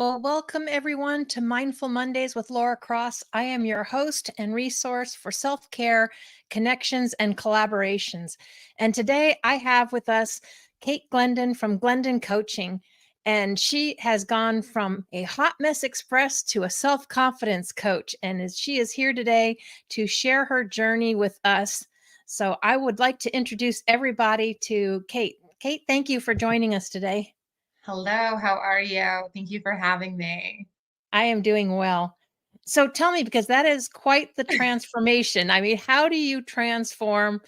Well, welcome everyone to Mindful Mondays with Laura Cross. I am your host and resource for self care, connections, and collaborations. And today I have with us Kate Glendon from Glendon Coaching. And she has gone from a hot mess express to a self confidence coach. And she is here today to share her journey with us. So I would like to introduce everybody to Kate. Kate, thank you for joining us today. Hello, how are you? Thank you for having me. I am doing well. So tell me, because that is quite the transformation. I mean, how do you transform?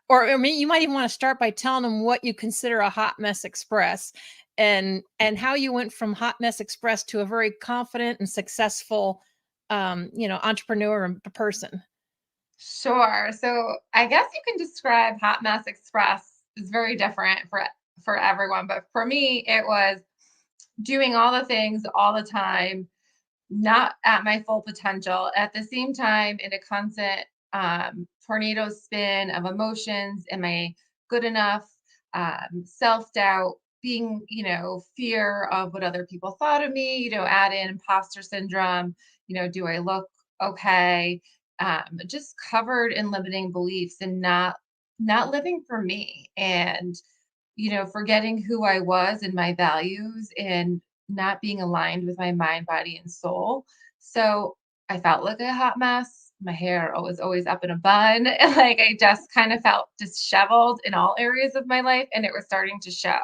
Or I mean, you might even want to start by telling them what you consider a hot mess express and how you went from hot mess express to a very confident and successful entrepreneur and person. Sure. So I guess you can describe Hot Mess Express is very different for everyone, but for me, it was doing all the things all the time, not at my full potential. At the same time, in a constant tornado spin of emotions. Am I good enough? Self doubt, being, fear of what other people thought of me, add in imposter syndrome, do I look okay? Just covered in limiting beliefs and not living for me and forgetting who I was and my values and not being aligned with my mind, body, and soul. So I felt like a hot mess. My hair was always up in a bun. And like I just kind of felt disheveled in all areas of my life, and it was starting to show.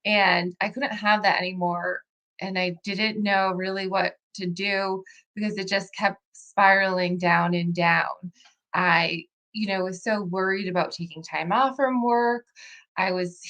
And I couldn't have that anymore. And I didn't know really what to do because it just kept spiraling down and down. I, was so worried about taking time off from work. I was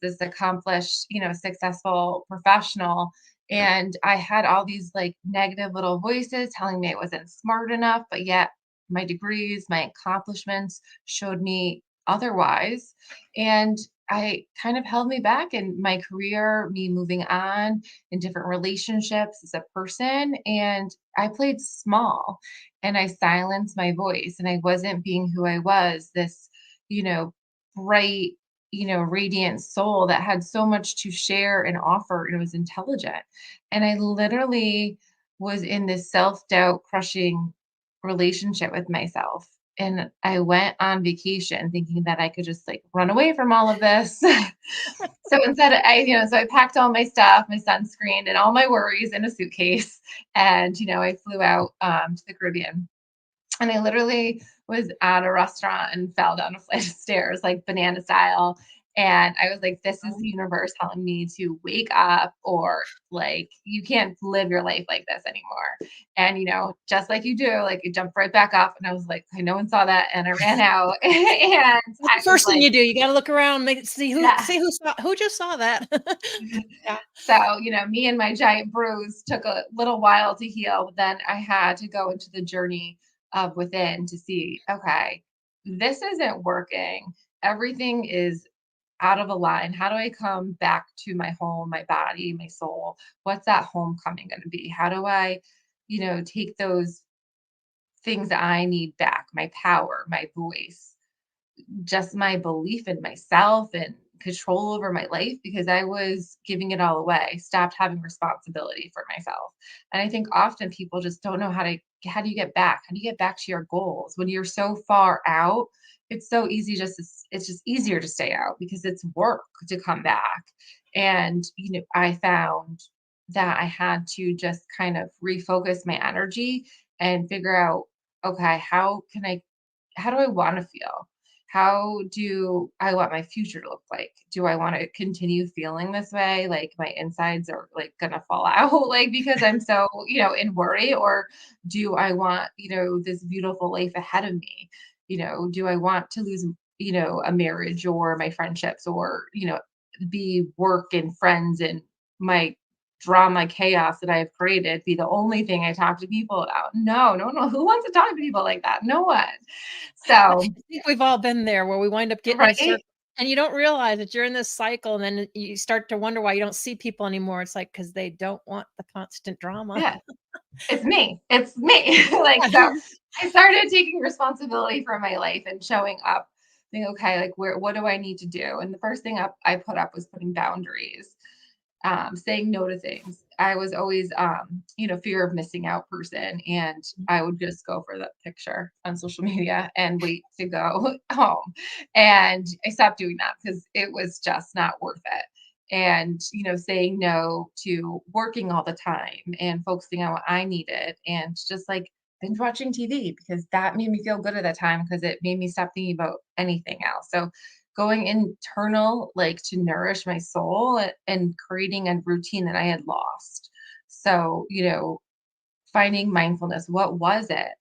this accomplished, successful professional. And I had all these like negative little voices telling me I wasn't smart enough, but yet my degrees, my accomplishments showed me otherwise. And I kind of held me back in my career, me moving on in different relationships as a person. And I played small and I silenced my voice and I wasn't being who I was, this, bright, radiant soul that had so much to share and offer and was intelligent. And I literally was in this self doubt crushing relationship with myself. And I went on vacation thinking that I could just like run away from all of this. So instead, so I packed all my stuff, my sunscreen, and all my worries in a suitcase. And, I flew out to the Caribbean. And I literally was at a restaurant and fell down a flight of stairs, like banana style. And I was like, this is the universe telling me to wake up, or like, you can't live your life like this anymore. And, just like you do, like, it jumped right back up. And I was like, no one saw that. And I ran out. And That's I the was first thing like, you do. You got to look around, yeah. see who just saw that. Yeah. So, me and my giant bruise took a little while to heal, but then I had to go into the journey of within to see, okay, this isn't working. Everything is out of a line. How do I come back to my home, my body, my soul? What's that homecoming going to be? How do I, take those things that I need back, my power, my voice, just my belief in myself and control over my life, because I was giving it all away, stopped having responsibility for myself. And I think often people just don't know how do you get back? How do you get back to your goals when you're so far out? It's so easy it's just easier to stay out because it's work to come back. And I found that I had to just kind of refocus my energy and figure out, okay, how do I want to feel? How do I want my future to look like? Do I want to continue feeling this way? Like my insides are like gonna fall out, like because I'm so, in worry, or do I want, this beautiful life ahead of me? Do I want to lose, a marriage or my friendships, or, be work and friends and my drama chaos that I have created be the only thing I talk to people about? No, no, no. Who wants to talk to people like that? No one. I So, think we've all been there where we wind up getting in a right? circle and you don't realize that you're in this cycle, and then you start to wonder why you don't see people anymore. It's like because they don't want the constant drama. Yeah, it's me. It's me. Like, so I started taking responsibility for my life and showing up, saying, okay, like what do I need to do? And the first thing I put up was putting boundaries, saying no to things. I was always, fear of missing out person. And I would just go for the picture on social media and wait to go home. And I stopped doing that because it was just not worth it. And, saying no to working all the time and focusing on what I needed and just like binge watching TV because that made me feel good at that time because it made me stop thinking about anything else. So going internal, like to nourish my soul and creating a routine that I had lost. So, finding mindfulness, what was it?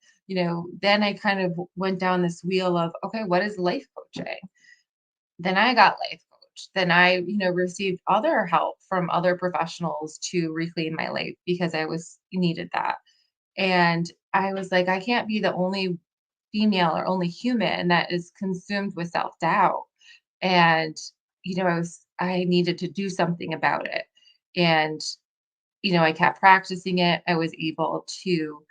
Then I kind of went down this wheel of, okay, what is life coaching? Then I got life coach. Then I, received other help from other professionals to reclaim my life because I was needed that. And I was like, I can't be the only female or only human that is consumed with self-doubt. And, I needed to do something about it. And, I kept practicing it. I was able to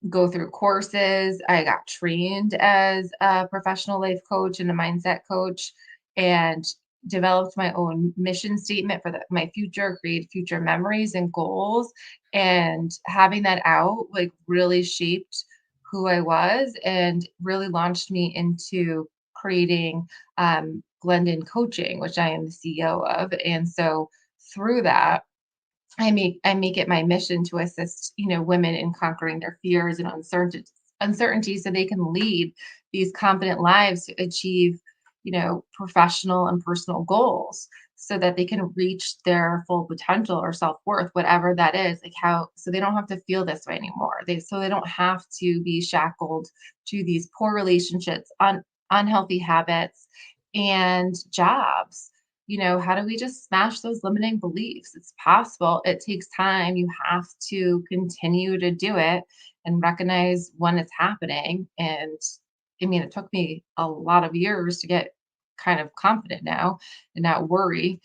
go through courses. I got trained as a professional life coach and a mindset coach and developed my own mission statement for my future, create future memories and goals. And having that out like really shaped who I was and really launched me into creating Glendon Coaching, which I am the CEO of. And so through that, I make it my mission to assist, women in conquering their fears and uncertainty so they can lead these confident lives to achieve, professional and personal goals so that they can reach their full potential or self-worth, whatever that is, like how so they don't have to feel this way anymore. They don't have to be shackled to these poor relationships, unhealthy habits and jobs. How do we just smash those limiting beliefs? It's possible. It takes time. You have to continue to do it and recognize when it's happening. And I mean, it took me a lot of years to get kind of confident now and not worry.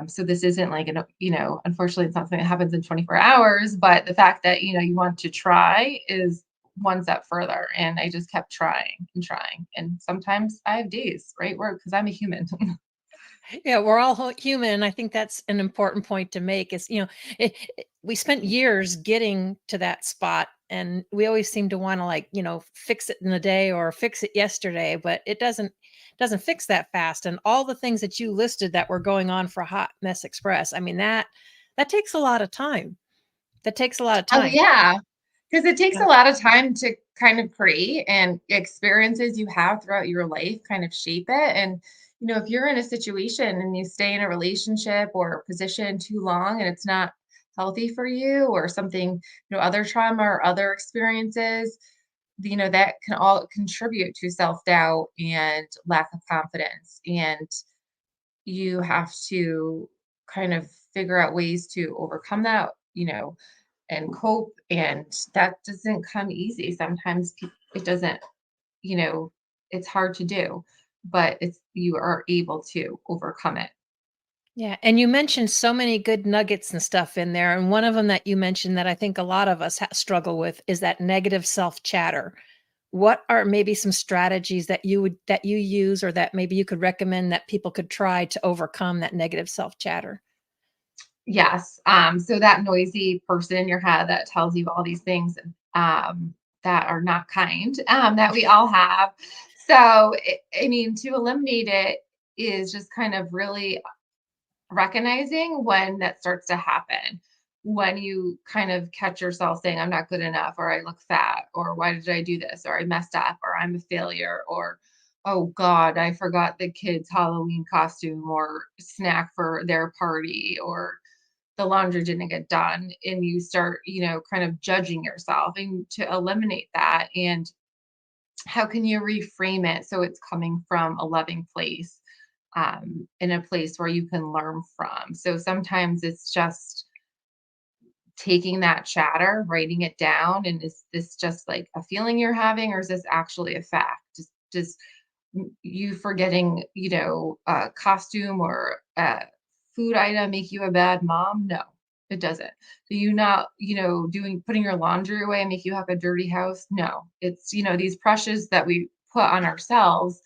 So this isn't like unfortunately, it's not something that happens in 24 hours, but the fact that, you want to try is one step further. And I just kept trying and trying. And sometimes I have days, right? Where, because I'm a human. Yeah, we're all human. And I think that's an important point to make is, we spent years getting to that spot and we always seem to want to like, fix it in a day or fix it yesterday, but it doesn't fix that fast. And all the things that you listed that were going on for Hot Mess Express, I mean, that takes a lot of time. That takes a lot of Oh, time. yeah. Because it takes a Yeah. lot of time to kind of create and experiences you have throughout your life kind of shape it. And, if you're in a situation and you stay in a relationship or a position too long and it's not healthy for you or something, other trauma or other experiences, that can all contribute to self-doubt and lack of confidence. And you have to kind of figure out ways to overcome that, and cope. And that doesn't come easy. Sometimes it doesn't, you know, it's hard to do, but you are able to overcome it. Yeah, and you mentioned so many good nuggets and stuff in there, and one of them that you mentioned that I think a lot of us struggle with is that negative self-chatter. What are maybe some strategies that you use or that maybe you could recommend that people could try to overcome that negative self-chatter? Yes. So that noisy person in your head that tells you all these things that are not kind, that we all have. So, I mean, to eliminate it is just kind of really recognizing when that starts to happen. When you kind of catch yourself saying, I'm not good enough, or I look fat, or why did I do this, or I messed up, or I'm a failure, or oh God, I forgot the kids' Halloween costume or snack for their party, or the laundry didn't get done. And you start, kind of judging yourself and to eliminate that. And how can you reframe it so it's coming from a loving place, in a place where you can learn from? So sometimes it's just taking that chatter, writing it down, and is this just like a feeling you're having, or is this actually a fact? Just you forgetting, a costume or a food item make you a bad mom? No, it doesn't. Do you not, doing putting your laundry away make you have a dirty house? No, it's, these pressures that we put on ourselves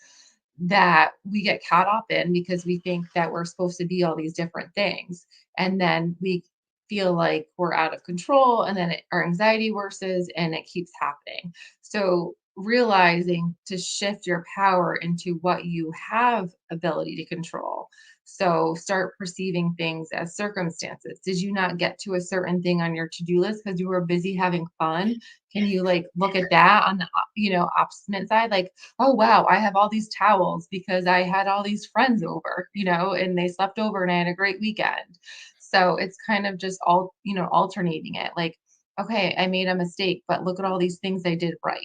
that we get caught up in because we think that we're supposed to be all these different things. And then we feel like we're out of control, and then our anxiety worsens and it keeps happening. So realizing to shift your power into what you have ability to control. So start perceiving things as circumstances. Did you not get to a certain thing on your to-do list because you were busy having fun? Can you like look at that on the opposite side? Like, oh wow, I have all these towels because I had all these friends over, and they slept over and I had a great weekend. So it's kind of just alternating it. Like, okay, I made a mistake, but look at all these things I did right.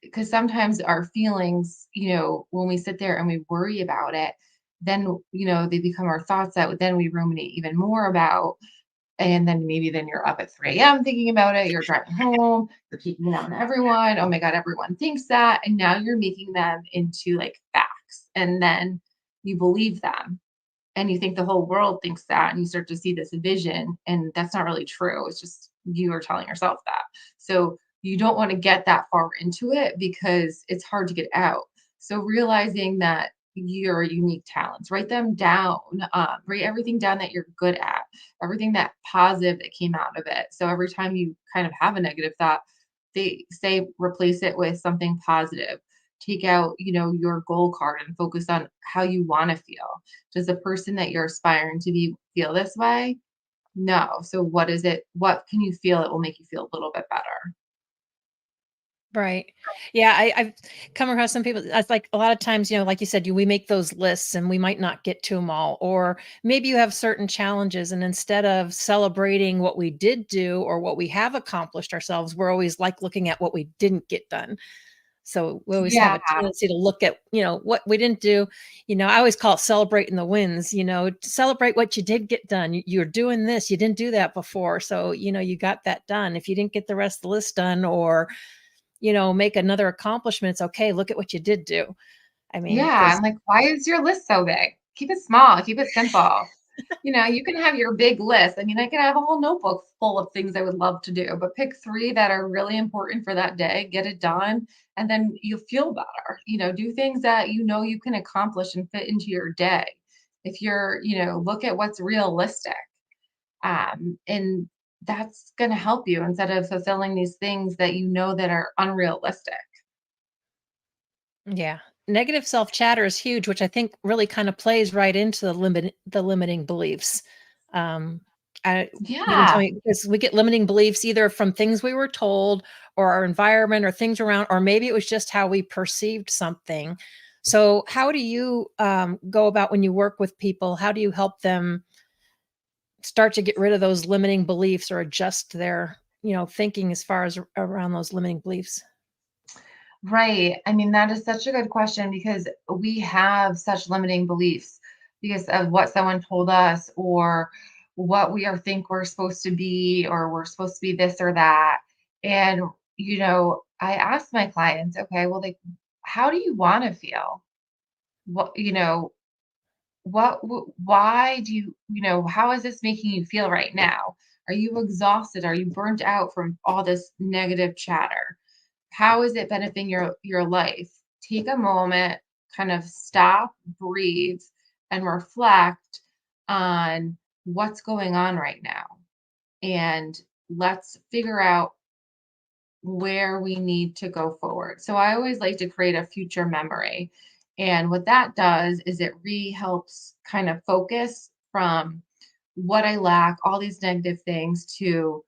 Because sometimes our feelings, when we sit there and we worry about it, then, they become our thoughts that then we ruminate even more about. And then maybe then you're up at 3 a.m. thinking about it. You're driving home, you're keeping it on everyone. Oh my God, everyone thinks that. And now you're making them into like facts. And then you believe them and you think the whole world thinks that. And you start to see this vision. And that's not really true. It's just you are telling yourself that. So you don't want to get that far into it because it's hard to get out. So realizing that your unique talents, write them down, write everything down that you're good at, everything that positive that came out of it. So every time you kind of have a negative thought, they say replace it with something positive. Take out, your goal card and focus on how you want to feel. Does the person that you're aspiring to be feel this way? No. So what is it? What can you feel that will make you feel a little bit better? Right. Yeah, I've come across some people. It's like a lot of times, like you said, we make those lists and we might not get to them all. Or maybe you have certain challenges, and instead of celebrating what we did do or what we have accomplished ourselves, we're always like looking at what we didn't get done. So we always have Yeah. a tendency to look at, what we didn't do. I always call it celebrating the wins, celebrate what you did get done. You're doing this, you didn't do that before. So, you got that done. If you didn't get the rest of the list done or, make another accomplishment, it's okay. Look at what you did do. I mean, Yeah, because I'm like, why is your list so big? Keep it small, keep it simple. You can have your big list. I mean, I could have a whole notebook full of things I would love to do, but pick three that are really important for that day, get it done, and then you feel better. Do things that you can accomplish and fit into your day. If look at what's realistic. And that's going to help you instead of fulfilling these things that that are unrealistic. yeah, negative self chatter is huge, which I think really kind of plays right into the limiting beliefs. Um, you can tell Yeah. me because we get limiting beliefs either from things we were told or our environment or things around, or maybe it was just how we perceived something. So, how do you go about when you work with people? How do you help them start to get rid of those limiting beliefs or adjust their, thinking as far as around those limiting beliefs? Right. I mean, that is such a good question because we have such limiting beliefs because of what someone told us or what we are think we're supposed to be or we're supposed to be this or that. And I ask my clients, okay, well, like, how do you want to feel? What, why do how is this making you feel right now? Are you exhausted? Are you burnt out from all this negative chatter? How is it benefiting your life? Take a moment, kind of stop, breathe, and reflect on what's going on right now. And let's figure out where we need to go forward. So I always like to create a future memory. And what that does is it really helps kind of focus from what I lack, all these negative things, to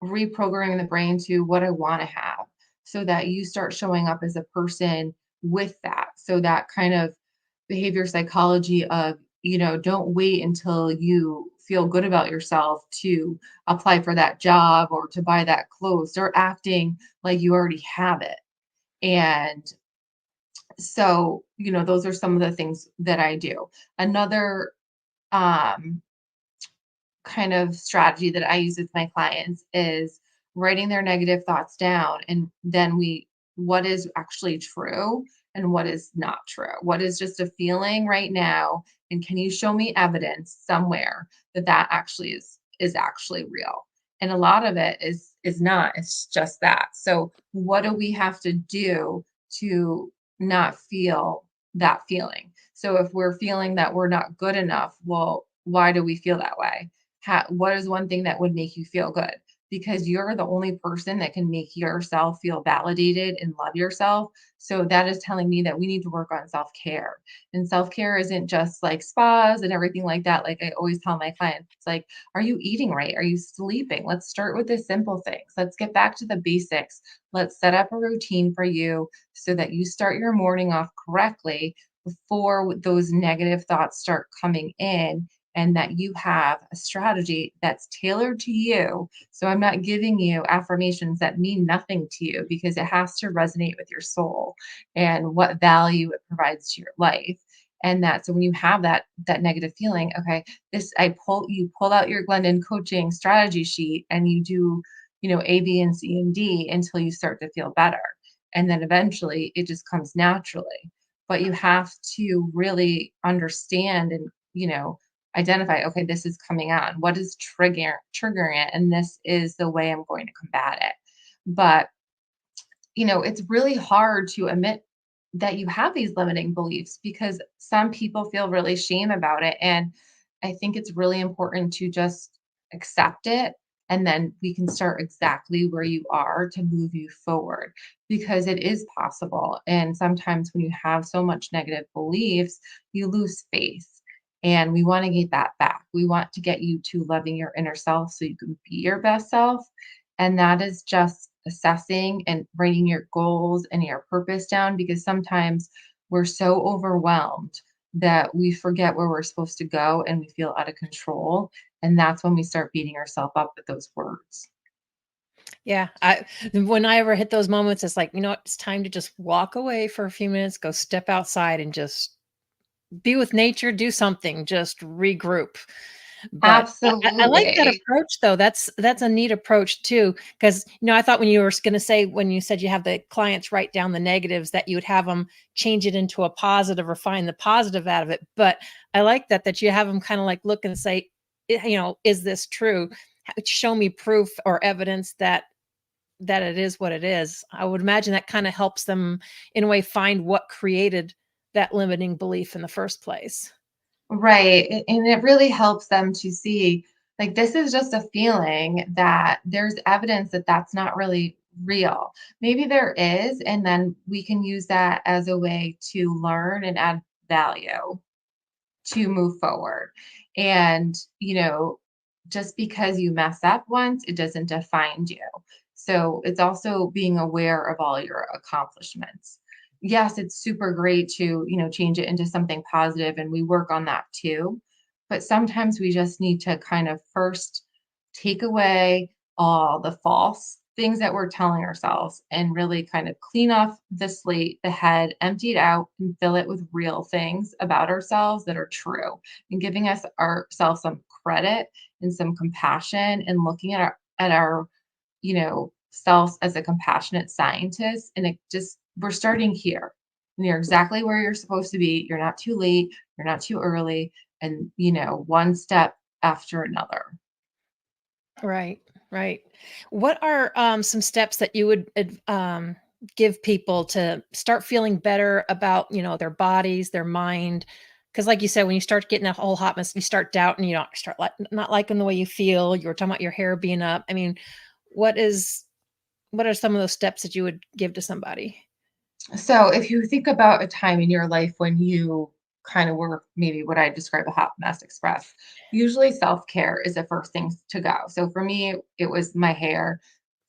reprogramming the brain to what I want to have so that you start showing up as a person with that. So that kind of behavior psychology of, don't wait until you feel good about yourself to apply for that job or to buy that clothes. Start acting like you already have it. And so, those are some of the things that I do. Another um kind of strategy that I use with my clients is writing their negative thoughts down. And then what is actually true and what is not true? What is just a feeling right now? And can you show me evidence somewhere that that actually is actually real? And a lot of it is not, it's just that. So what do we have to do to not feel that feeling? So if we're feeling that we're not good enough, well, why do we feel that way? what is one thing that would make you feel good? Because you're the only person that can make yourself feel validated and love yourself. So that is telling me that we need to work on self-care. And self-care isn't just like spas and everything like that. Like I always tell my clients, it's like, are you eating right? Are you sleeping? Let's start with the simple things. Let's get back to the basics. Let's set up a routine for you so that you start your morning off correctly before those negative thoughts start coming in, and that you have a strategy that's tailored to you. So I'm not giving you affirmations that mean nothing to you, because it has to resonate with your soul and what value it provides to your life. And that, so when you have that negative feeling, okay, this you pull out your Glendon coaching strategy sheet and you do, A, B, and C and D until you start to feel better. And then eventually it just comes naturally. But you have to really understand and, identify, okay, this is coming on. What is triggering it? And this is the way I'm going to combat it. But, it's really hard to admit that you have these limiting beliefs, because some people feel really shame about it. And I think it's really important to just accept it. And then we can start exactly where you are to move you forward, because it is possible. And sometimes when you have so much negative beliefs, you lose faith. And we want to get that back. We want to get you to loving your inner self so you can be your best self. And that is just assessing and writing your goals and your purpose down, because sometimes we're so overwhelmed that we forget where we're supposed to go and we feel out of control. And that's when we start beating ourselves up with those words. Yeah, when I ever hit those moments, it's like, it's time to just walk away for a few minutes, go step outside and just be with nature, do something, just regroup. But I like that Absolutely. approach though. That's a neat approach too. Because I thought when you were going to say, when you said you have the clients write down the negatives, that you would have them change it into a positive or find the positive out of it. But I like that you have them kind of like look and say, is this true? Show me proof or evidence that it is what it is. I would imagine that kind of helps them in a way find what created that limiting belief in the first place. Right. And it really helps them to see, like, this is just a feeling, that there's evidence that that's not really real. Maybe there is, and then we can use that as a way to learn and add value to move forward. And, just because you mess up once, it doesn't define you. So it's also being aware of all your accomplishments. Yes, it's super great to, change it into something positive, and we work on that too. But sometimes we just need to kind of first take away all the false things that we're telling ourselves and really kind of clean off the slate, the head, empty it out, and fill it with real things about ourselves that are true, and giving us ourselves some credit and some compassion, and looking at our selves as a compassionate scientist. And it just, we're starting here. And you're exactly where you're supposed to be. You're not too late, you're not too early, and one step after another. Right, right. What are some steps that you would give people to start feeling better about, their bodies, their mind? Because, like you said, when you start getting a whole hot mess, you start doubting, start not liking the way you feel. You were talking about your hair being up. I mean, what is what are some of those steps that you would give to somebody? So if you think about a time in your life when you kind of were maybe what I describe a hot mess express, usually self-care is the first thing to go. So for me, it was my hair,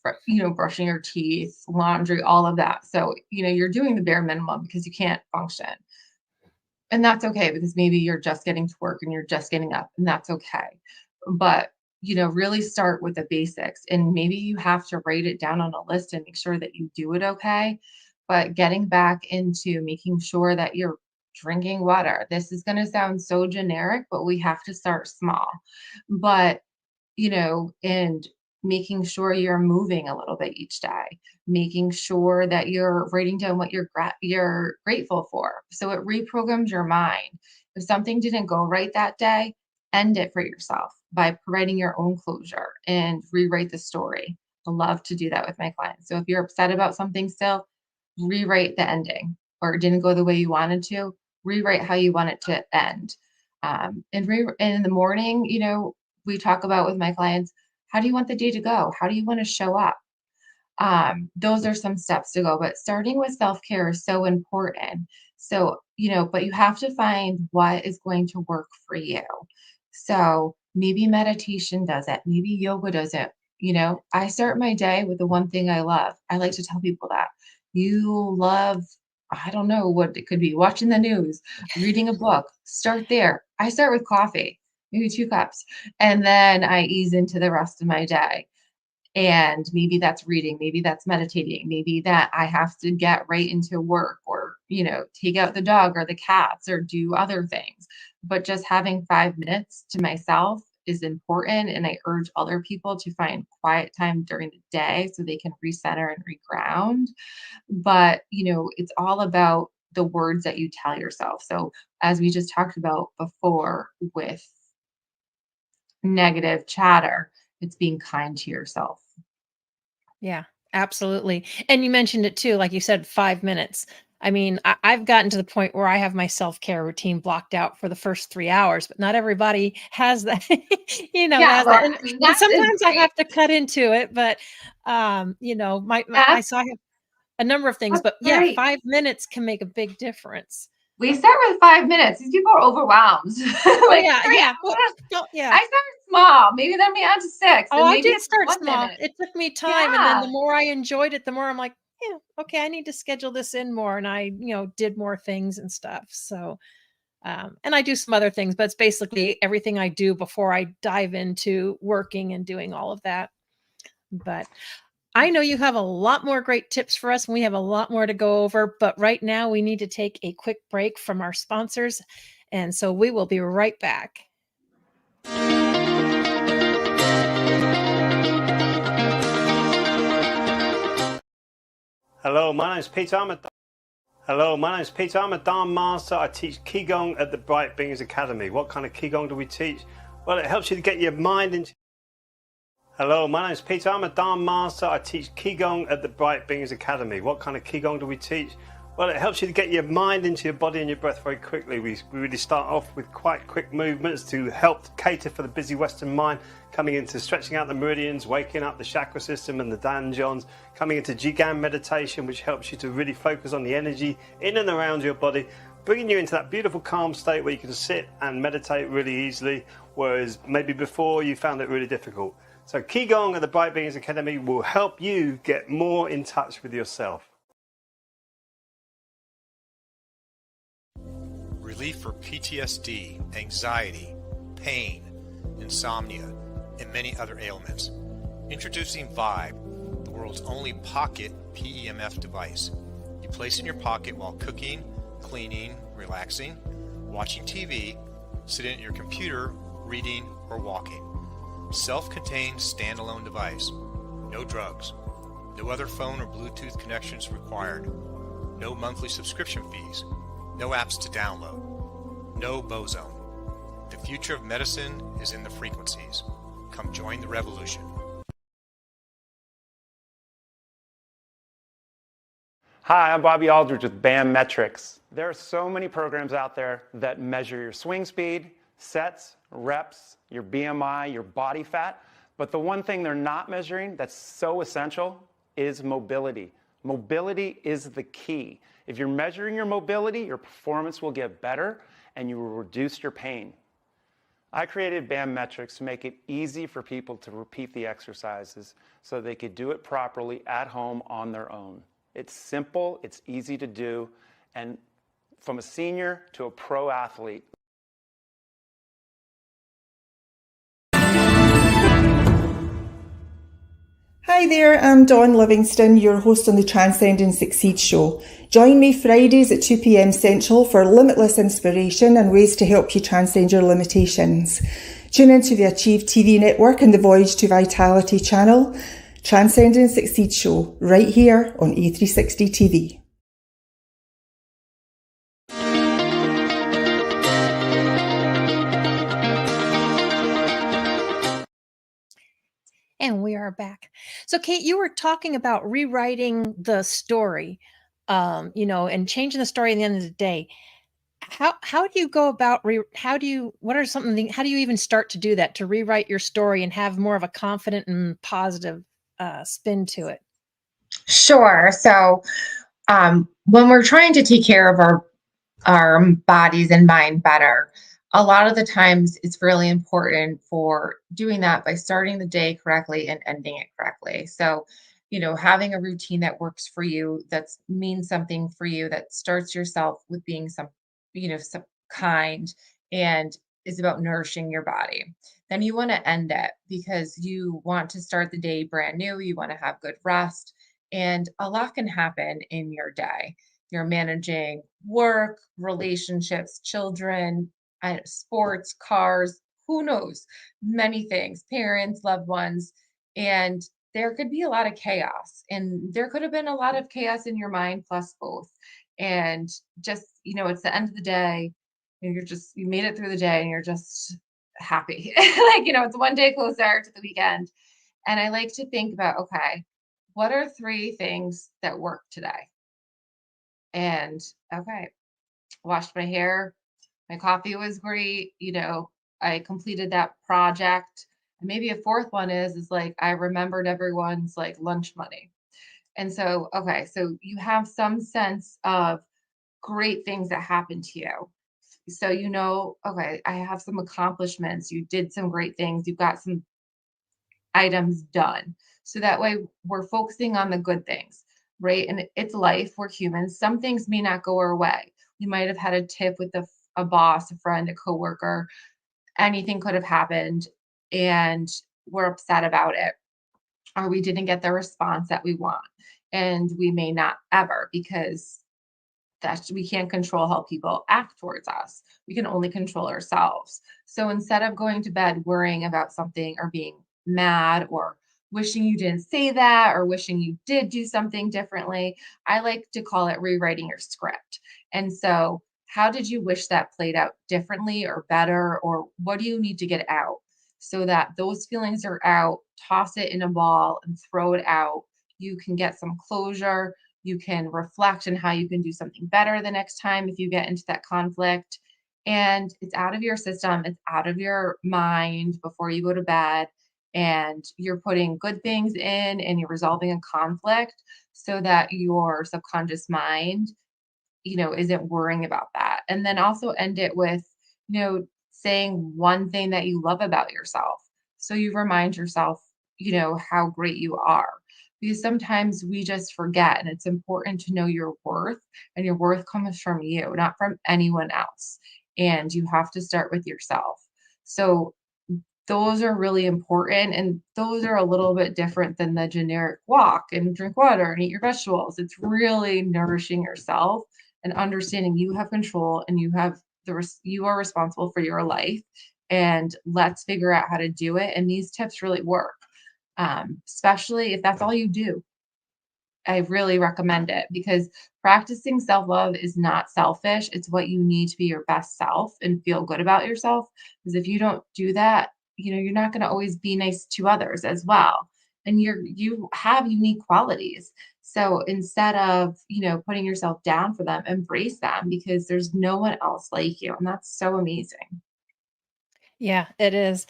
brushing your teeth, laundry, all of that. So, you're doing the bare minimum because you can't function. And that's okay, because maybe you're just getting to work and you're just getting up, and that's okay. But, really start with the basics, and maybe you have to write it down on a list and make sure that you do it okay. But getting back into making sure that you're drinking water. This is going to sound so generic, but we have to start small. But and making sure you're moving a little bit each day, making sure that you're writing down what you're grateful for. So it reprograms your mind. If something didn't go right that day, end it for yourself by providing your own closure and rewrite the story. I love to do that with my clients. So if you're upset about something still, rewrite the ending, or it didn't go the way you wanted to, rewrite how you want it to end. And in the morning, we talk about with my clients, how do you want the day to go? How do you want to show up? Those are some steps to go, but starting with self-care is so important. So, but you have to find what is going to work for you. So maybe meditation does it, maybe yoga does it. I start my day with the one thing I love. I like to tell people that you love, I don't know what it could be, watching the news, reading a book, start there. I start with coffee, maybe 2 cups, and then I ease into the rest of my day. And maybe that's reading, maybe that's meditating, maybe that I have to get right into work or, take out the dog or the cats or do other things. But just having 5 minutes to myself is important. And I urge other people to find quiet time during the day so they can recenter and reground. But, it's all about the words that you tell yourself. So, as we just talked about before with negative chatter, it's being kind to yourself. Yeah, absolutely. And you mentioned it too, like you said, 5 minutes. I mean, I've gotten to the point where I have my self-care routine blocked out for the first 3 hours, but not everybody has that, Yeah, has that. well, And, I mean, and that is sometimes I great. have to cut into it, but, That's so I have a number of things, that's but yeah, great. 5 minutes can make a big difference. We start with 5 minutes. These people are overwhelmed. Oh Like, yeah. 3 Yeah. hours. Well, yeah. I started small. Maybe then we add to 6, Oh, and I maybe did it's start 1 small. minute. It took me time, and then the Yeah. more I enjoyed it, the more I'm like, "Yeah, okay, I need to schedule this in more," and I, did more things and stuff, so, and I do some other things, but it's basically everything I do before I dive into working and doing all of that, but I know you have a lot more great tips for us, and we have a lot more to go over, but right now we need to take a quick break from our sponsors, and so we will be right back. Hello, my name is Peter. I'm a Dharma Master. I teach Qigong at the Bright Beings Academy. What kind of Qigong do we teach? Well, it helps you to get your mind into... Hello, my name is Peter. I'm a Dharma Master. I teach Qigong at the Bright Beings Academy. What kind of Qigong do we teach? Well, it helps you to get your mind into your body and your breath very quickly. We really start off with quite quick movements to help cater for the busy Western mind, coming into stretching out the meridians, waking up the chakra system and the danjons, coming into Jigan meditation, which helps you to really focus on the energy in and around your body, bringing you into that beautiful calm state where you can sit and meditate really easily, whereas maybe before you found it really difficult. So Qigong at the Bright Beings Academy will help you get more in touch with yourself. Relief for PTSD, anxiety, pain, insomnia, and many other ailments. Introducing Vibe, the world's only pocket PEMF device. You place in your pocket while cooking, cleaning, relaxing, watching TV, sitting at your computer, reading, or walking. Self-contained standalone device. No drugs. No other phone or Bluetooth connections required. No monthly subscription fees. No apps to download. No bozone. The future of medicine is in the frequencies. Come join the revolution. Hi, I'm Bobby Aldridge with BAM Metrics. There are so many programs out there that measure your swing speed, sets, reps, your BMI, your body fat, but the one thing they're not measuring that's so essential is mobility. Mobility is the key. If you're measuring your mobility, your performance will get better and you will reduce your pain. I created BAM Metrics to make it easy for people to repeat the exercises so they could do it properly at home on their own. It's simple, it's easy to do, and from a senior to a pro athlete. Hi there, I'm Dawn Livingston, your host on the Transcend and Succeed show. Join me Fridays at 2 p.m. Central for limitless inspiration and ways to help you transcend your limitations. Tune into the Achieve TV network and the Voyage to Vitality channel. Transcend and Succeed show, right here on A360 TV. And we are back. So, Kate, you were talking about rewriting the story, and changing the story at the end of the day. How do you go about how do you even start to do that, to rewrite your story and have more of a confident and positive spin to it? Sure. So when we're trying to take care of our bodies and mind better, a lot of the times it's really important for doing that by starting the day correctly and ending it correctly. So, having a routine that works for you, that means something for you, that starts yourself with being some kind and is about nourishing your body. Then you want to end it because you want to start the day brand new. You want to have good rest, and a lot can happen in your day. You're managing work, relationships, children, sports, cars, who knows, many things, parents, loved ones. And there could be a lot of chaos. And there could have been a lot of chaos in your mind, plus both. And just, it's the end of the day. And you made it through the day and you're just happy. Like, it's one day closer to the weekend. And I like to think about, okay, what are 3 things that work today? And okay, washed my hair, my coffee was great, I completed that project. And maybe a fourth one is like I remembered everyone's like lunch money. And so, okay, so you have some sense of great things that happened to you. So okay, I have some accomplishments. You did some great things. You've got some items done. So that way we're focusing on the good things, right? And it's life. We're humans. Some things may not go our way. We might have had a tip with a boss, a friend, a coworker. Anything could have happened, and we're upset about it, or we didn't get the response that we want. And we may not ever, because we can't control how people act towards us. We can only control ourselves. So instead of going to bed worrying about something or being mad or wishing you didn't say that or wishing you did do something differently, I like to call it rewriting your script. And so, how did you wish that played out differently or better? Or what do you need to get out so that those feelings are out? Toss it in a ball and throw it out. You can get some closure. You can reflect on how you can do something better the next time if you get into that conflict. And it's out of your system, it's out of your mind before you go to bed. And you're putting good things in and you're resolving a conflict so that your subconscious mind, isn't worrying about that. And then also end it with, saying one thing that you love about yourself. So you remind yourself, how great you are, because sometimes we just forget, and it's important to know your worth, and your worth comes from you, not from anyone else. And you have to start with yourself. So those are really important, and those are a little bit different than the generic walk and drink water and eat your vegetables. It's really nourishing yourself and understanding you have control and you are responsible for your life, and let's figure out how to do it. And these tips really work, especially if that's all you do. I really recommend it, because practicing self-love is not selfish. It's what you need to be your best self and feel good about yourself. Because if you don't do that, you're not going to always be nice to others as well. And you have unique qualities. So instead of, putting yourself down for them, embrace them, because there's no one else like you. And that's so amazing. Yeah, it is.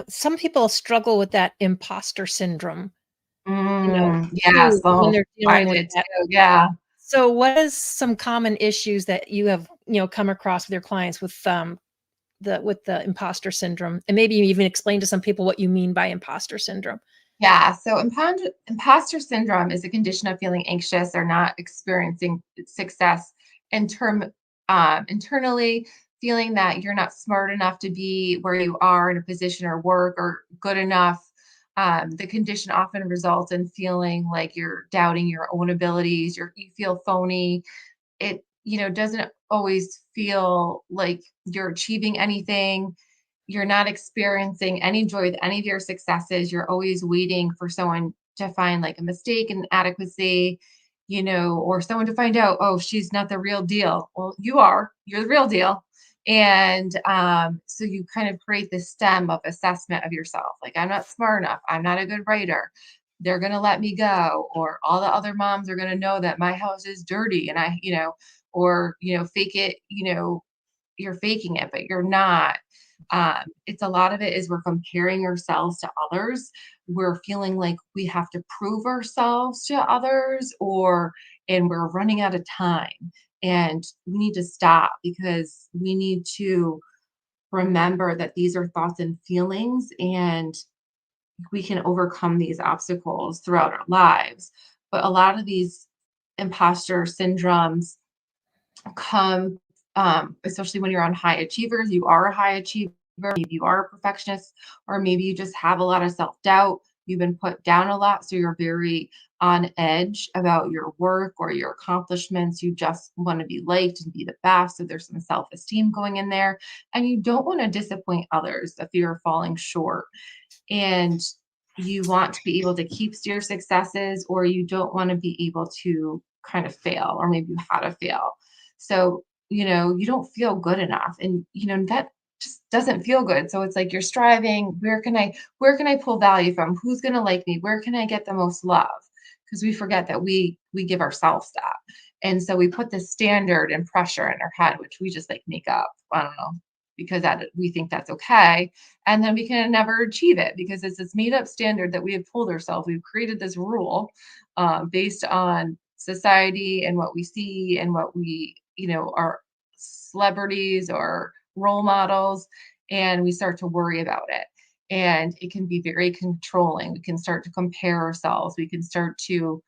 Some people struggle with that imposter syndrome, Yes. too, when Oh, they're I dealing with did that. too. Yeah. So what is some common issues that you have, come across with your clients with the imposter syndrome? And maybe you even explain to some people what you mean by imposter syndrome. Yeah, so imposter syndrome is a condition of feeling anxious or not experiencing success in internally, feeling that you're not smart enough to be where you are in a position or work, or good enough. The condition often results in feeling like you're doubting your own abilities. You feel phony. It doesn't always feel like you're achieving anything. You're not experiencing any joy with any of your successes. You're always waiting for someone to find like a mistake and inadequacy, or someone to find out, oh, she's not the real deal. Well, you're the real deal. And so you kind of create this stem of assessment of yourself. Like, I'm not smart enough. I'm not a good writer. They're going to let me go. Or all the other moms are going to know that my house is dirty. And or, fake it, you're faking it, but you're not. It's a lot of it is we're comparing ourselves to others. We're feeling like we have to prove ourselves to others, and we're running out of time. And we need to stop because we need to remember that these are thoughts and feelings, and we can overcome these obstacles throughout our lives. But a lot of these imposter syndromes come, especially when you're on high achievers. You are a high achiever, maybe you are a perfectionist, or maybe you just have a lot of self-doubt. You've been put down a lot, so you're very on edge about your work or your accomplishments. You just want to be liked and be the best. So there's some self-esteem going in there, and you don't want to disappoint others, the fear of falling short. And you want to be able to keep your successes, or you don't want to be able to kind of fail, or maybe you had to fail. So, you don't feel good enough, and that just doesn't feel good. So it's like you're striving, where can I pull value from? Who's going to like me? Where can I get the most love? Because we forget that we give ourselves that. And so we put this standard and pressure in our head, which we just like make up. I don't know, because we think that's okay. And then we can never achieve it because it's this made up standard that we have told ourselves. We've created this rule based on society and what we see and what we, are celebrities or role models. And we start to worry about it. And it can be very controlling. We can start to compare ourselves. We can start to,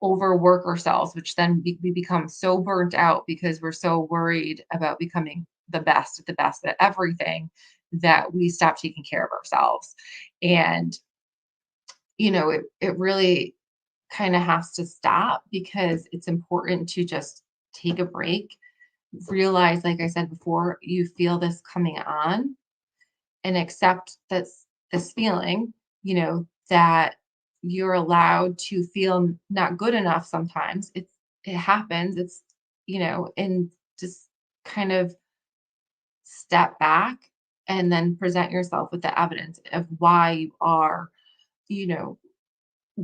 overwork ourselves, which then we become so burnt out because we're so worried about becoming the best at everything that we stop taking care of ourselves. And, it really kind of has to stop because it's important to just take a break, realize, like I said before, you feel this coming on and accept this feeling, that you're allowed to feel not good enough sometimes. It happens. It's, and just kind of step back and then present yourself with the evidence of why you are, you know,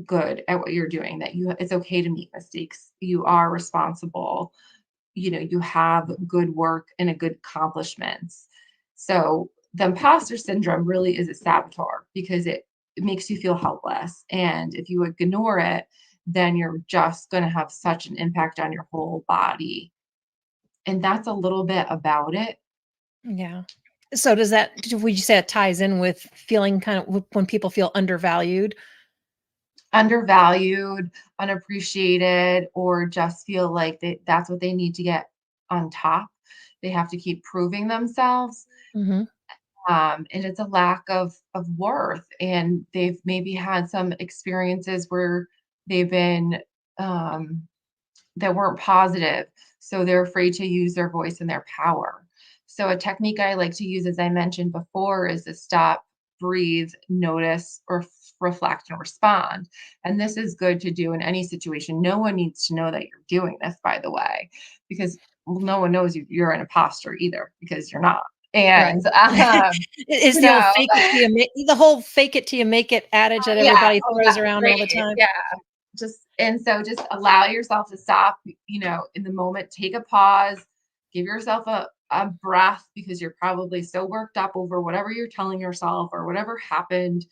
good at what you're doing, that it's okay to make mistakes. You are responsible. You have good work and a good accomplishments. So the imposter syndrome really is a saboteur because it makes you feel helpless. And if you ignore it, then you're just going to have such an impact on your whole body. And that's a little bit about it. Yeah. So would you say it ties in with feeling kind of when people feel undervalued? Undervalued, unappreciated, or just feel like that's what they need to get on top. They have to keep proving themselves. Mm-hmm. And it's a lack of worth. And they've maybe had some experiences where they've been that weren't positive. So they're afraid to use their voice and their power. So a technique I like to use, as I mentioned before, is to stop, breathe, notice, or reflect and respond. And this is good to do in any situation. No one needs to know that you're doing this, by the way, because no one knows you're an imposter either, because you're not. And Is the old fake it till you make the whole fake it till you make it adage that everybody throws around all the time. Yeah. Just allow yourself to stop, in the moment, take a pause, give yourself a breath, because you're probably so worked up over whatever you're telling yourself or whatever happened.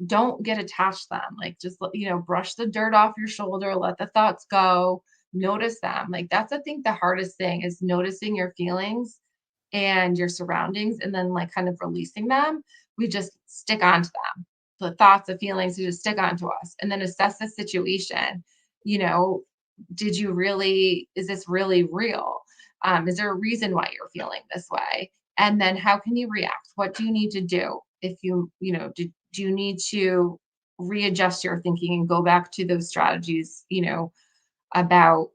Don't get attached to them. Like, just, brush the dirt off your shoulder, let the thoughts go, notice them. Like, that's, I think, the hardest thing is noticing your feelings and your surroundings, and then like kind of releasing them. We just stick onto them. The thoughts, the feelings, we just stick onto us, and then assess the situation. Is this really real? Is there a reason why you're feeling this way? And then how can you react? What do you need to do? If do you need to readjust your thinking and go back to those strategies, about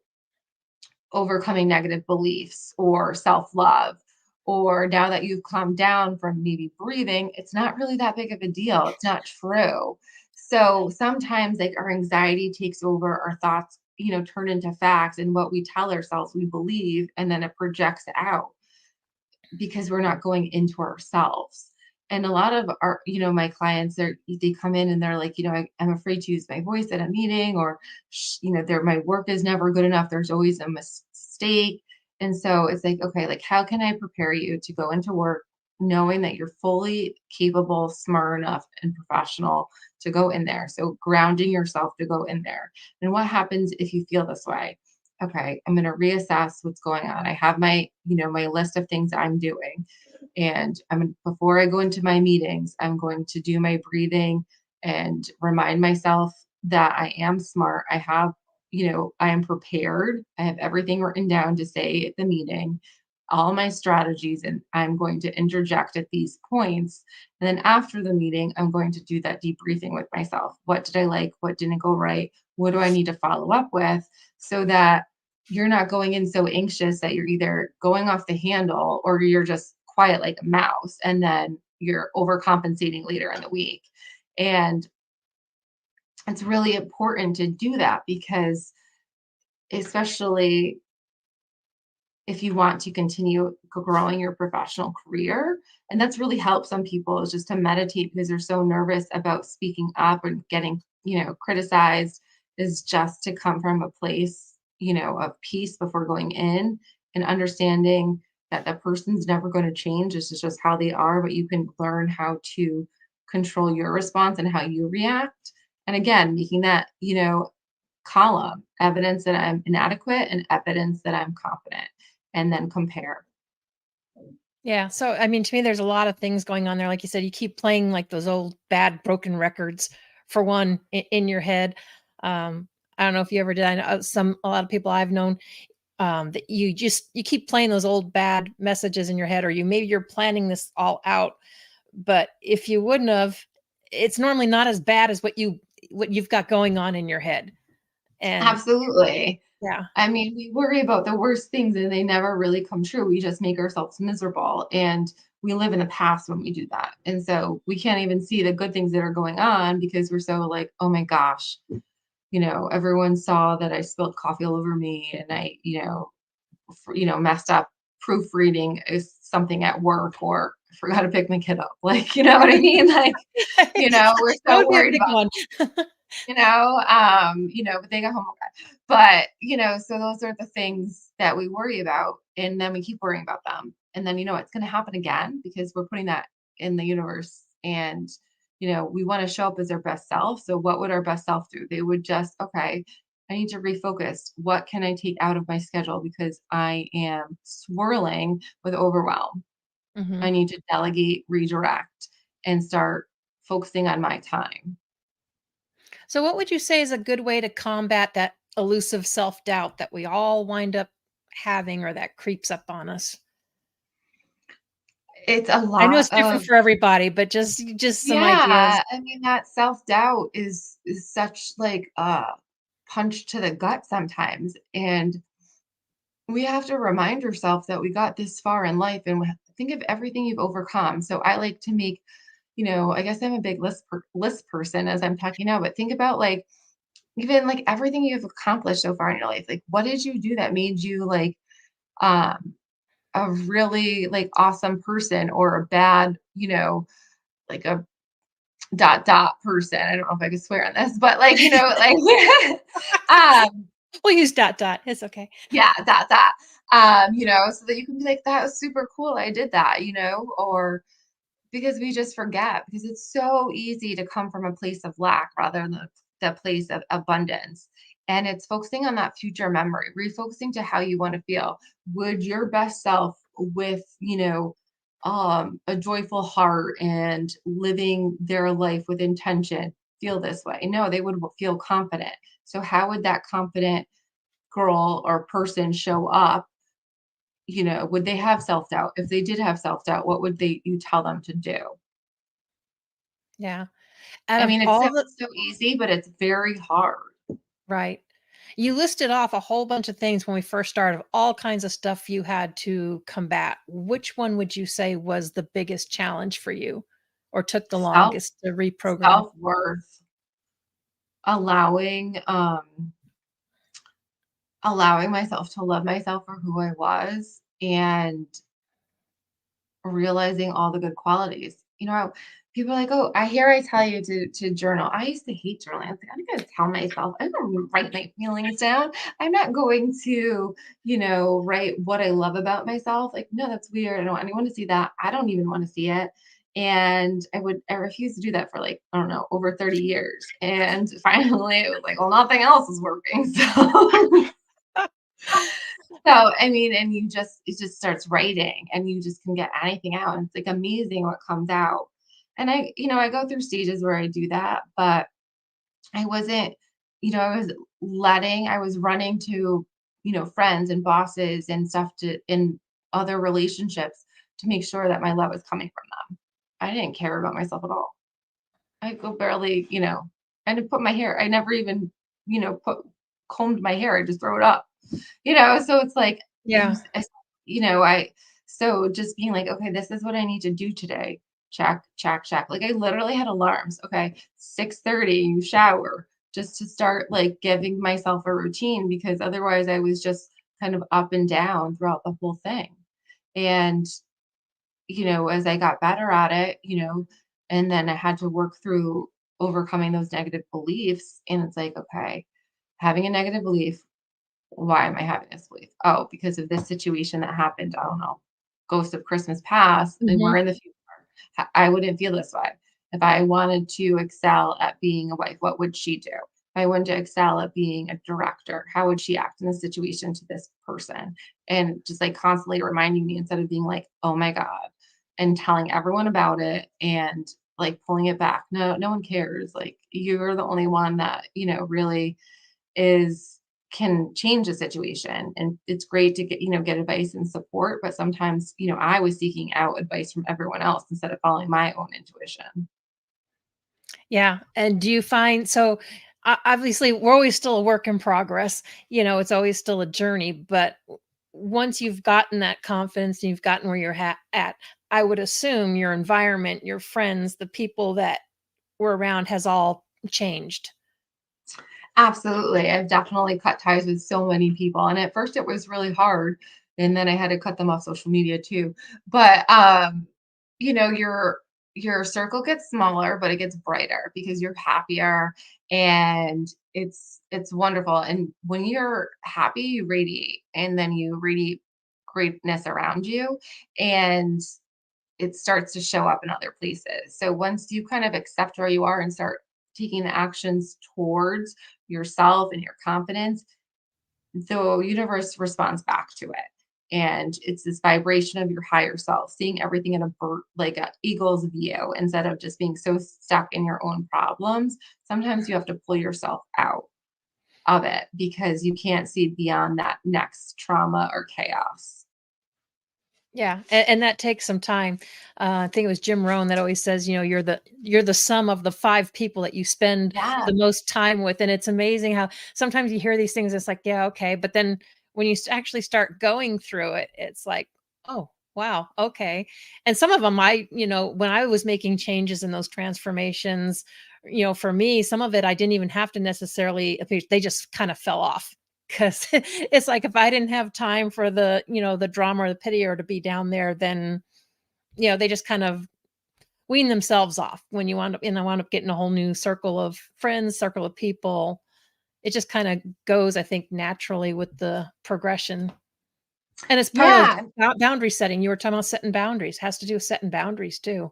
overcoming negative beliefs or self-love? Or now that you've calmed down from maybe breathing, it's not really that big of a deal. It's not true. So sometimes, like, our anxiety takes over, our thoughts, turn into facts, and what we tell ourselves we believe, and then it projects out because we're not going into ourselves. And a lot of our, my clients, they come in and they're like, I'm afraid to use my voice at a meeting, or, my work is never good enough. There's always a stake. And so it's like, okay, like how can I prepare you to go into work knowing that you're fully capable, smart enough, and professional to go in there? So grounding yourself to go in there. And what happens if you feel this way? Okay, I'm going to reassess what's going on. I have my, my list of things I'm doing. And before I go into my meetings, I'm going to do my breathing and remind myself that I am smart. I have, I am prepared. I have everything written down to say at the meeting, all my strategies, and I'm going to interject at these points. And then after the meeting, I'm going to do that debriefing with myself. What did I like? What didn't go right? What do I need to follow up with, so that you're not going in so anxious that you're either going off the handle or you're just quiet like a mouse, and then you're overcompensating later in the week. And it's really important to do that, because especially if you want to continue growing your professional career. And that's really helped some people, is just to meditate, because they're so nervous about speaking up and getting, criticized, is just to come from a place, of peace before going in, and understanding that the person's never going to change. This is just how they are, but you can learn how to control your response and how you react. And again, making that, column: evidence that I'm inadequate and evidence that I'm competent, and then compare. Yeah. So, I mean, to me, there's a lot of things going on there. Like you said, you keep playing like those old bad broken records, for one, in your head. I don't know if you ever did. I know a lot of people I've known, that you keep playing those old bad messages in your head, or maybe you're planning this all out. But if you wouldn't have, it's normally not as bad as what you've got going on in your head. And Absolutely. yeah. I mean, we worry about the worst things and they never really come true. We just make ourselves miserable, and we live in the past when we do that. And so we can't even see the good things that are going on, because we're so like, oh my gosh, everyone saw that I spilled coffee all over me, and I, messed up proofreading is something at work, or forgot to pick my kid up. Like, you know what I mean? Like, we're That so would be a worried big about, one. but they got home okay. But, so those are the things that we worry about, and then we keep worrying about them. And then, it's going to happen again, because we're putting that in the universe. And, we want to show up as our best self. So what would our best self do? They would just, okay, I need to refocus. What can I take out of my schedule? Because I am swirling with overwhelm. Mhm. I need to delegate, redirect, and start focusing on my time. So what would you say is a good way to combat that elusive self-doubt that we all wind up having, or that creeps up on us? It's a I know lot it's different of, for everybody, but just some ideas. yeah. I mean, that self-doubt is such like a punch to the gut sometimes. And we have to remind ourselves that we got this far in life, and think of everything you've overcome. So I like to make, I guess I'm a big list person as I'm talking now, but think about like even like everything you've accomplished so far in your life. Like, what did you do that made you like um a really like awesome person, or a bad, like a dot dot person. I don't know if I could swear on this, but like, like um We'll use dot dot. It's okay. yeah, dot dot. So that you can be like, that was super cool. I did that, or because we just forget, because it's so easy to come from a place of lack rather than the place of abundance. And it's focusing on that future memory, refocusing to how you want to feel. Would your best self, with, a joyful heart and living their life with intention, feel this way? No, they would feel confident. So how would that confident girl or person show up? Would they have self-doubt? If they did have self-doubt, what would you tell them to do? Yeah. Out I of mean, it all the sounds so easy, but it's very hard. right. You listed off a whole bunch of things when we first started, all kinds of stuff you had to combat. Which one would you say was the biggest challenge for you, or took the Self longest to reprogram? self-worth, allowing allowing myself to love myself for who I was, and realizing all the good qualities. people are like, oh, I tell you to journal. I used to hate journaling. I was like, I'm going to tell myself, I'm going to write my feelings down. I'm not going to, write what I love about myself. Like, no, that's weird. I don't want anyone to see that. I don't even want to see it. And I refused to do that for like, I don't know, over 30 years. And finally it was like, well, nothing else is working. So, I mean, and it just starts writing and you just can get anything out. And it's like amazing what comes out. And I go through stages where I do that, but I wasn't, I was running to, friends and bosses and stuff in other relationships to make sure that my love was coming from them. I didn't care about myself at all. I could barely, I didn't put my hair, I never even, combed my hair. I just throw it up. So it's like, Yeah. I, so just being like, okay, this is what I need to do today. Check, check, check. Like I literally had alarms. Okay. 6:30, you shower just to start like giving myself a routine because otherwise I was just kind of up and down throughout the whole thing. And, as I got better at it, and then I had to work through overcoming those negative beliefs. And it's like, okay, having a negative belief, why am I having this belief? Oh, because of this situation that happened. I don't know. Ghost of Christmas past, and we're Mhm. in the future. I wouldn't feel this way. If I wanted to excel at being a wife, what would she do? If I wanted to excel at being a director, how would she act in this situation to this person? And just like constantly reminding me instead of being like, oh my God, and telling everyone about it and like pulling it back. No, no one cares. Like you're the only one that, really is can change a situation. And it's great to get advice and support, but sometimes, I was seeking out advice from everyone else instead of following my own intuition. Yeah. And do you find so obviously we're always still a work in progress, it's always still a journey, but once you've gotten that confidence and you've gotten where you're at, I would assume your environment, your friends, the people that were around has all changed. Absolutely. I've definitely cut ties with so many people. And at first it was really hard. And then I had to cut them off social media too. But your circle gets smaller, but it gets brighter because you're happier and it's wonderful. And when you're happy, you radiate and then you radiate greatness around you. And it starts to show up in other places. So once you kind of accept where you are and start taking the actions towards yourself and your confidence, the universe responds back to it. And it's this vibration of your higher self, seeing everything in a like a eagle's view instead of just being so stuck in your own problems. Sometimes you have to pull yourself out of it because you can't see beyond that next trauma or chaos. Yeah, and that takes some time. I think it was Jim Rohn that always says, you're the sum of the 5 people that you spend Yeah. the most time with, and it's amazing how sometimes you hear these things, it's like, yeah, okay, but then when you actually start going through it, it's like, oh, wow, okay. And some of them, when I was making changes in those transformations, for me, some of it I didn't even have to necessarily, they just kind of fell off. 'Cause it's like if I didn't have time for the drama or the pity or to be down there, then, they just kind of wean themselves off when I wound up getting a whole new circle of friends, circle of people. It just kinda goes, I think, naturally with the progression. And it's part of Yeah. boundary setting. You were talking about setting boundaries. Has to do with setting boundaries too.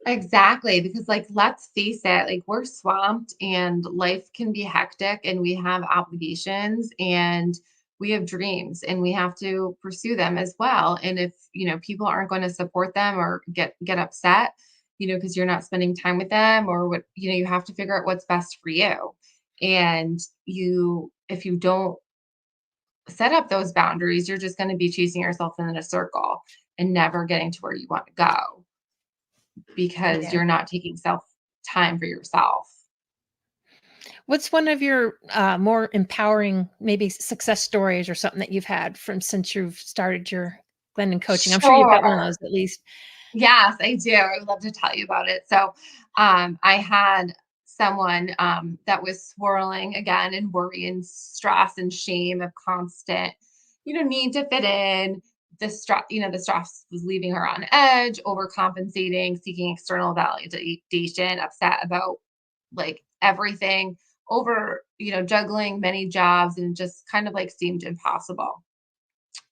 Exactly, because like let's face it, like we're swamped and life can be hectic and we have obligations and we have dreams and we have to pursue them as well. And if, people aren't going to support them or get upset, because you're not spending time with them or what, you have to figure out what's best for you. And if you don't set up those boundaries, you're just going to be chasing yourself in a circle and never getting to where you want to go because Yeah. you're not taking self time for yourself. What's one of your, more empowering, maybe success stories or something that you've had from since you've started your Glendon coaching? I'm sure you've got one of Sure. those at least. Yes, I do. I would love to tell you about it. So, I had someone that was swirling again in worry and stress and shame of constant, need to fit in, the stress was leaving her on edge, overcompensating, seeking external validation, upset about like everything, over, juggling many jobs, and just kind of like seemed impossible.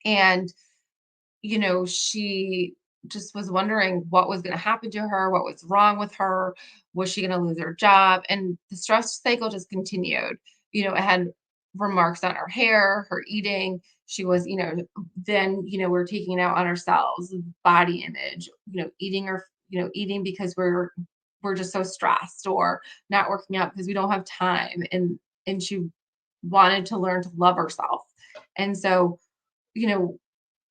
And, she just was wondering what was going to happen to her, what was wrong with her, was she going to lose her job? And the stress cycle just continued. It had remarks on her hair, her eating. She was, then, we're taking it out on ourselves, body image, eating because we're just so stressed, or not working out because we don't have time. And she wanted to learn to love herself. And so, you know,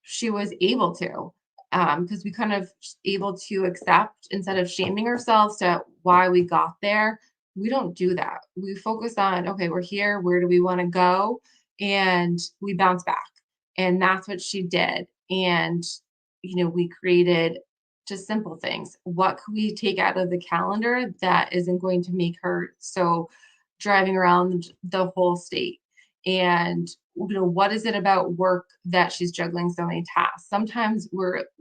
she was able to, because we kind of able to accept, instead of shaming ourselves to why we got there. We don't do that. We focus on, okay, we're here. Where do we want to go? And we bounce back. And that's what she did. And, we created just simple things. What could we take out of the calendar that isn't going to make her so driving around the whole state? And what is it about work that she's juggling so many tasks? Sometimes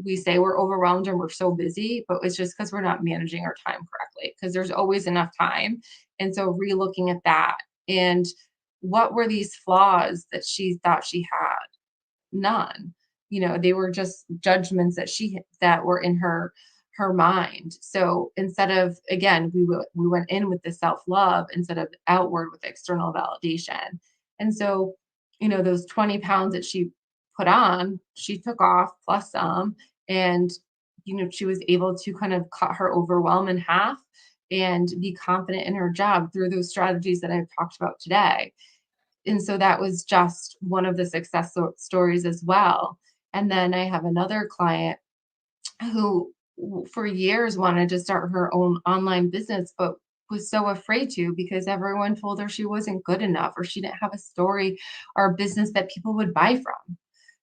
we say we're overwhelmed and we're so busy, but it's just because we're not managing our time correctly, because there's always enough time. And so re-looking at that, and what were these flaws that she thought she had? None. They were just judgments that were in her mind. So instead of, again, we went in with the self-love instead of outward with external validation. And so, those 20 pounds that she put on, she took off plus some. And, she was able to kind of cut her overwhelm in half and be confident in her job through those strategies that I've talked about today. And so that was just one of the stories as well. And then I have another client who for years wanted to start her own online business, but was so afraid to, because everyone told her she wasn't good enough, or she didn't have a story or a business that people would buy from.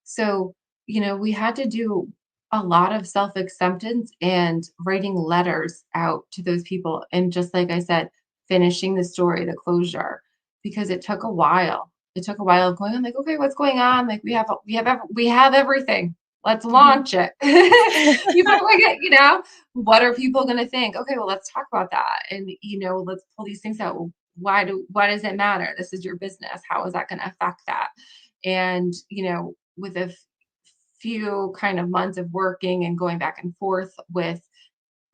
So, we had to do a lot of self acceptance and writing letters out to those people. And just like I said, finishing the story, the closure, because it took a while. It took a while going on, like, okay, what's going on? Like, we have everything. Let's launch it. What are people going to think? Okay, well, let's talk about that. And, let's pull these things out. Why does it matter? This is your business. How is that going to affect that? And, with a few kind of months of working and going back and forth with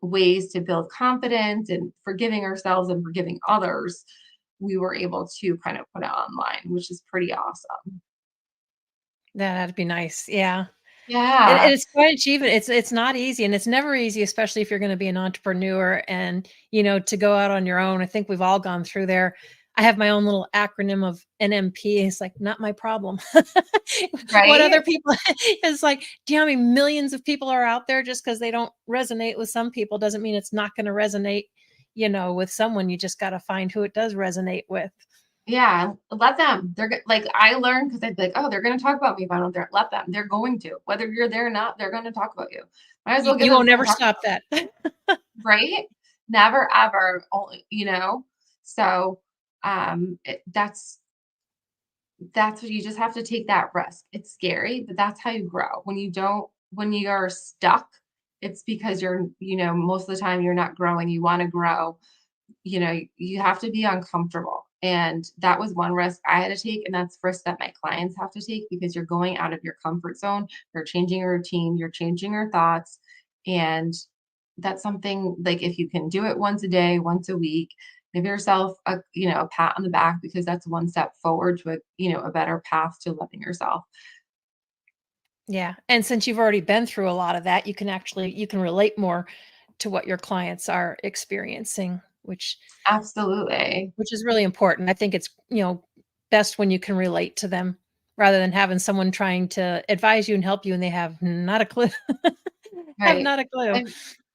ways to build confidence and forgiving ourselves and forgiving others, we were able to kind of put it online, which is pretty awesome. That'd be nice. Yeah. And Yeah. it's quite achievement. It's not easy, and it's never easy, especially if you're gonna be an entrepreneur and, to go out on your own. I think we've all gone through there. I have my own little acronym of NMP. It's like, not my problem. What other Right. people it's like, do you know how many millions of people are out there? Just because they don't resonate with some people doesn't mean it's not gonna resonate, with someone. You just gotta find who it does resonate with. Yeah. Let them. Like, I learned, because I'd be like, oh, they're going to talk about me if I don't there. Let them. They're going to. Whether you're there or not, they're going to talk about you. Might as well give You them won't something never to talk stop about. that. Right? Never ever. So that's what you just have to take, that risk. It's scary, but that's how you grow. When you are stuck, it's because most of the time you're not growing. You want to grow. You have to be uncomfortable. And that was one risk I had to take. And that's risk that my clients have to take, because you're going out of your comfort zone. You're changing your routine. You're changing your thoughts. And that's something, like, if you can do it once a day, once a week, give yourself a pat on the back, because that's one step forward to a better path to loving yourself. Yeah, and since you've already been through a lot of that, you can relate more to what your clients are experiencing, Absolutely. which is really important. I think it's, best when you can relate to them rather than having someone trying to advise you and help you and they have not a clue. Have Right. not a clue. And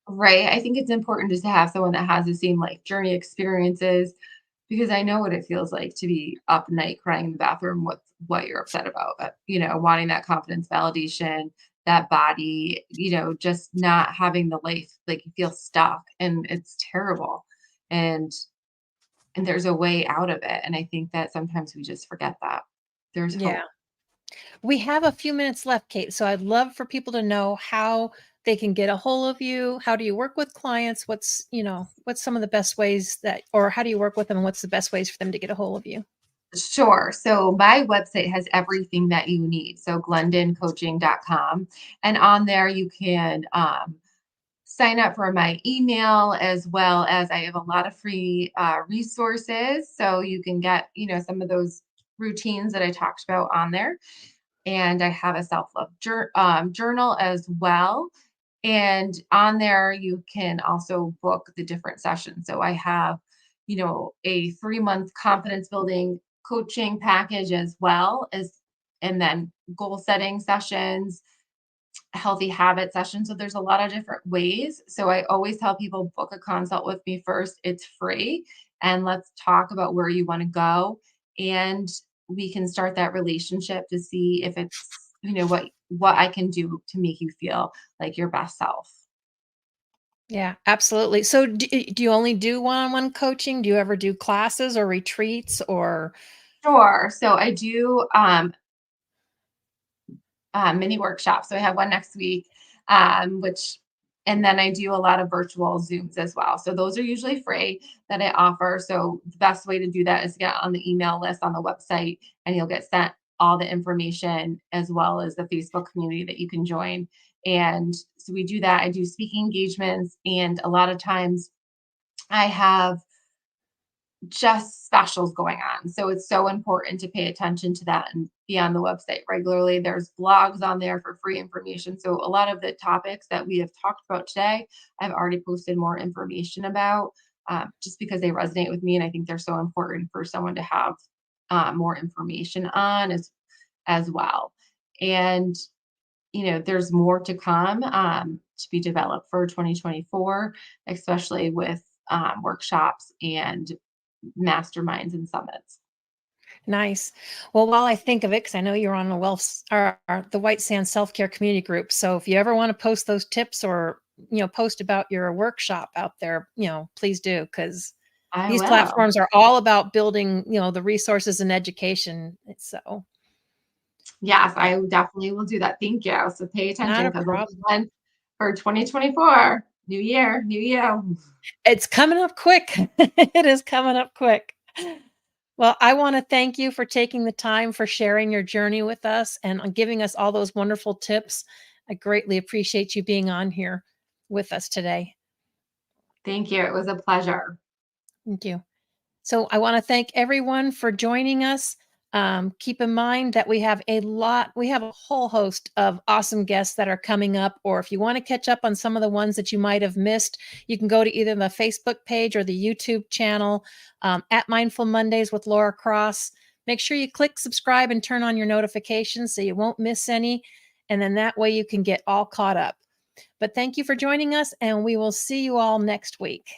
right. I think it's important just to have someone that has the same like journey experiences, because I know what it feels like to be up at night crying in the bathroom with what you're upset about, wanting that confidence validation, that body, just not having the life, like, you feel stuck, and it's terrible. And there's a way out of it. And I think that sometimes we just forget that there's Yeah. hope. We have a few minutes left, Kate. So I'd love for people to know how they can get a hold of you. How do you work with clients? What's some of the best ways or how do you work with them? And what's the best ways for them to get a hold of you? Sure. So my website has everything that you need. So glendoncoaching.com. And on there, you can sign up for my email, as well as I have a lot of free resources. So you can get, some of those routines that I talked about on there. And I have a self-love journal as well. And on there, you can also book the different sessions. So I have, a 3-month confidence building coaching package, as well as, and then goal setting sessions, healthy habit sessions. So there's a lot of different ways. So I always tell people, book a consult with me first. It's free. And let's talk about where you want to go. And we can start that relationship to see if it's, what I can do to make you feel like your best self. Yeah, absolutely. So do you only do one-on-one coaching? Do you ever do classes or retreats or? Sure. So I do mini workshops. So I have one next week, and then I do a lot of virtual Zooms as well. So those are usually free that I offer. So the best way to do that is get on the email list on the website, and you'll get sent all the information, as well as the Facebook community that you can join. And so we do that. I do speaking engagements, and a lot of times I have just specials going on. So it's so important to pay attention to that and be on the website regularly. There's blogs on there for free information. So a lot of the topics that we have talked about today, I've already posted more information about, just because they resonate with me. And I think they're so important for someone to have more information on as well. And, there's more to come to be developed for 2024, especially with workshops and masterminds and summits. Nice. Well, while I think of it, because I know you're on the White Sands Self-Care Community Group. So if you ever want to post those tips or, post about your workshop out there, please do, because I these will. platforms are all about building, the resources and education. So Yes, I definitely will do that. Thank you. So pay not attention, a because we'll be problem. done for 2024. New year, new you. It's coming up quick. It is coming up quick. Well, I want to thank you for taking the time for sharing your journey with us and on giving us all those wonderful tips. I greatly appreciate you being on here with us today. Thank you. It was a pleasure. Thank you. So I want to thank everyone for joining us. Keep in mind that we have a whole host of awesome guests that are coming up, or if you want to catch up on some of the ones that you might have missed, you can go to either the Facebook page or the YouTube channel at Mindful Mondays with Laura Cross. Make sure you click subscribe and turn on your notifications so you won't miss any. And then that way you can get all caught up. But thank you for joining us, and we will see you all next week.